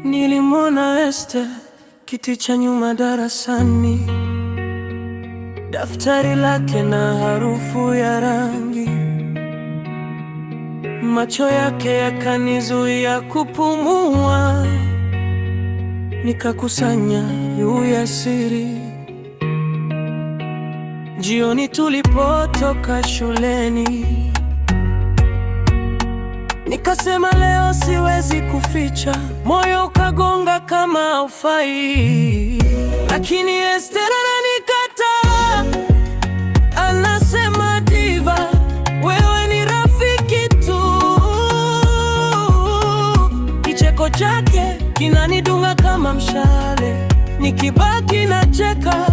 Nilimwona Esther kiti cha nyuma darasani, daftari lake na harufu ya rangi. Macho yake yakanizuia kupumua, nikakusanya ya siri. Jioni tulipotoka shuleni, nikasema leo siwezi kuficha, moyo ukagonga kama haufai. Lakini Esther ananikataa, anasema diva, wewe ni rafiki tu. Kicheko chake kinanidunga kama mshale, nikibaki nacheka,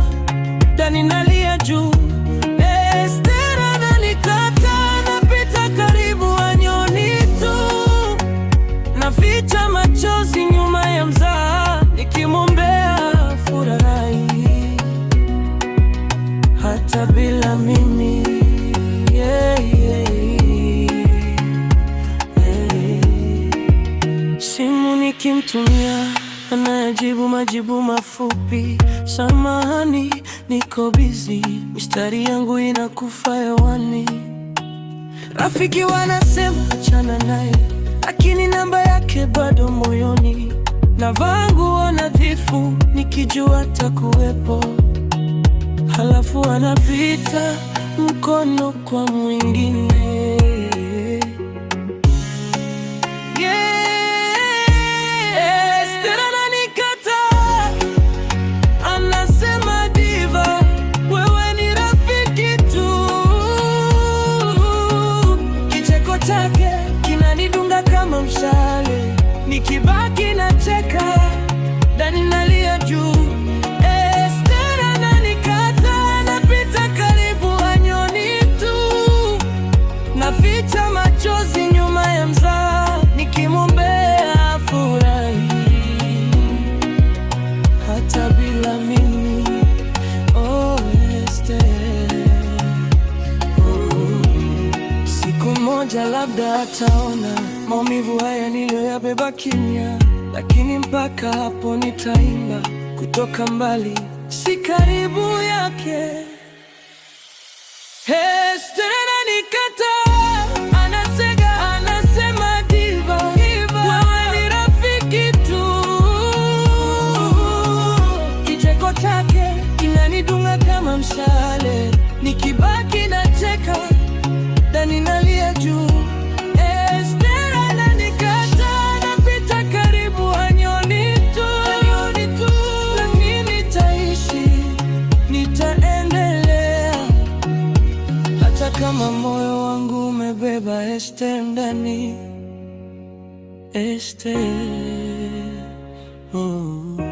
ndani nalia juu. Esther ananikataa, napita karibu anyoni tu, naficha machozi nyuma ya mzaha, nikimwombea furahi hata bila mimi. Simu nikimtumia, anajibu majibu mafupi, samahani, niko busy, mistari yangu inakufa hewani. Rafiki wanasema achana naye, lakini namba yake bado moyoni. Navaa nguo nadhifu nikijua atakuwepo, halafu anapita mkono kwa mwingine. Esther ananikataa, anasema diva, wewe ni rafiki tu. Kicheko chake kinanidunga kama mshale, nikibaki nacheka, ndani nalia juu. Esther ananikataa, napita karibu anyoni tu, naficha machozi nyuma ya mzaha, nikimwombea furahi hata bila mimi. Oh Esther, siku moja labda ataona maumivu haya niliyoyabeba kimya, lakini mpaka hapo nitaimba kutoka mbali, si karibu yake. Esther ananikataa, anasega, anasema diva, wewe ni rafiki tu. Kicheko chake kinanidunga kama mshale, nikibaki nacheka, ndani nalia juu. Kama moyo wangu umebeba Esther ndani, Esther, oh.